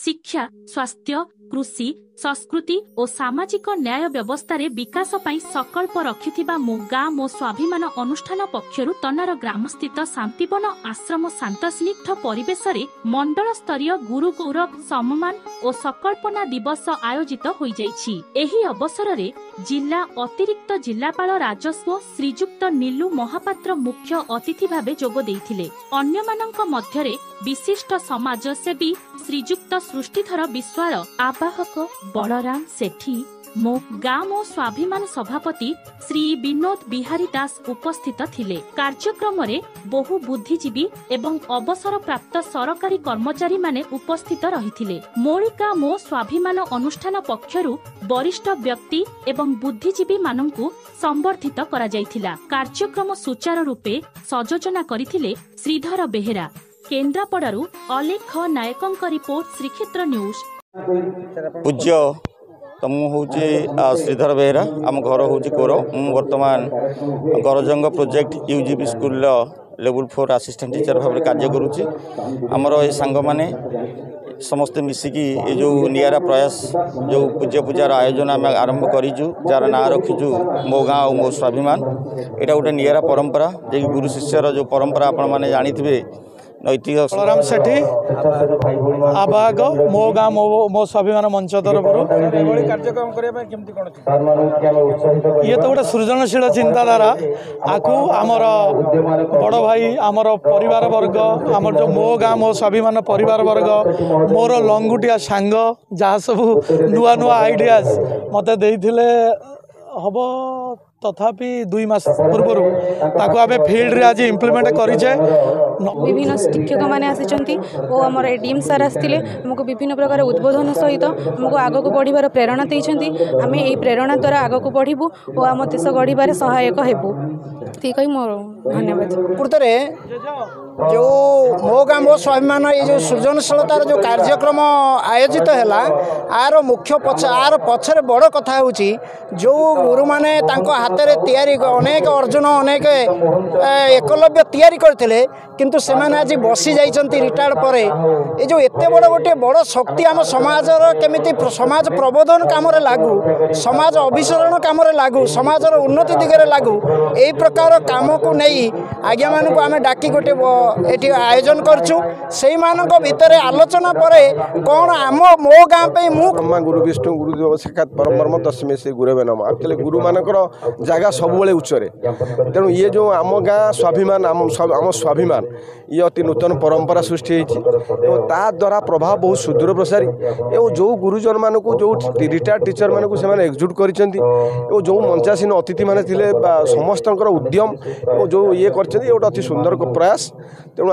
शिक्षा स्वास्थ्य कृषि संस्कृति और सामाजिक न्याय व्यवस्था विकास पाई संकल्प रखिथिबा मो गाँ मो स्वाभिमान अनुष्ठान पक्षरु तनार ग्रामस्थित शांतिवन आश्रम शांत स्निग्ध परिवेश रे मंडल स्तरीय गुरु गौरव सम्मान और संकल्पना दिवस आयोजित होई जाइछि। एही अवसर रे जिला अतिरिक्त जिलापाल राजस्व श्रीजुक्त नीलू महापात्र मुख्य अतिथि भावे जोग देइथिले। अन्यमानंक मध्यरे विशिष्ट समाजसेवी श्रीजुक्त सृष्टिधर विश्वाल आवाहक बलराम सेठी मो गाँ मो स्वाभिमान सभापति श्री विनोद बिहारी दास उपस्थित थिले। कार्यक्रम रे बहु बुद्धिजीवी एवं अवसर प्राप्त सरकारी कर्मचारी माने उपस्थित रहिथिले। मौलिका मो स्वाभिमान अनुष्ठान पक्षरु वरिष्ठ व्यक्ति एवं बुद्धिजीवी मानंकु संबर्धित करा जायथिला। कार्यक्रम सुचारू रूपे संयोजना करिथिले श्रीधर बेहेरा। केन्द्रापड़ारू अलेख नायकंक रिपोर्ट श्रीक्षेत्र न्यूज। पूज्य तो मुझे श्रीधर बेहेरा आम घर हूँ कोर बर्तमान गरजंग project UGB school level 4 assistant teacher भाव में कार्य करुच्ची। आमर ये सांग मैंने समस्ते मिसिकी ये जो नियारा प्रयास जो पूज्य पूजार आयोजन आम आरंभ करूँ जार ना रखीचु मो गाँ और मो स्वाभिमान। यहाँ गोटे नियारा परंपरा जे गुरु शिष्यर जो परंपरा आपण मैंने जानी नैतिक बलराम सेठी आवाहक मो गाँ मो स्वाभिमान मंच तरफ ये तो गोटे सृजनशील चिंताधारा आकु आमर बड़ भाई आमर परिवार वर्ग आमर जो मो गाँ मो स्वाभिमान परिवार वर्ग मोर लंगुटिया सांग जहाँ सब नुआ नुआ आइडियाज मते देइथिले हम तथापि 2 मास पूर्व ताको आमे फील्ड रे आज इम्प्लीमेंट करिछे। विभिन्न शिक्षक माने आसिचंती ओ हमर डीएम सर आस्तिले हमको विभिन्न प्रकार उद्बोधन सहित हमको आगो को बढ़िबार प्रेरणा दैछंती। आमे एई प्रेरणा द्वारा आगो को बढ़िबू ओ हम देश गढ़िबार सहायक हेबू। ठीक है मोर धन्यवाद। पूर्तरे जो मो गाँ मो स्वाभिमान ये जो सृजनशीलतार जो कार्यक्रम आयोजित है आर मुख्य आर पछरे बड़ कथा होची जो गुरु माने तांको हातरे तैयारी अनेक अर्जुन अनेक एकलव्य तैयारी करथिले किंतु से माने आज बसी जाइछंती रिटायर्ड परे ए जो एते बड़ गोटे बड़ शक्ति आम समाजर केमिति समाज प्रबोधन काम रे लागू समाज अभिसरण काम रे लागू समाजर उन्नति दिगरे लागू एई प्रकार काम को नहीं आज्ञा मानक आम डाकी गोटे एटी आयोजन करछु सेई मानक भितरे आलोचना परे कोन आम मो गाँ पे मु गुरु विष्णु गुरुदेव साक्षात परम ब्रह्म तस्मै श्री गुरुवे नमः। एक्चुअली गुरु मानकर जगह सबुबले उच्चरे तेणु ये जो आम गाँ स्वाभिमान आम स्वाभिमान ये अति नूतन परंपरा सृष्टि होती ता द्वारा प्रभाव बहुत सुदूर प्रसारी एवं जो गुरुजन मानक जो रिटायर्ड टीचर मानक से एकजुट कर जो मंचासीन अतिथि माने समस्त उद्यम जो ये कर अति सुंदर प्रयास तेणु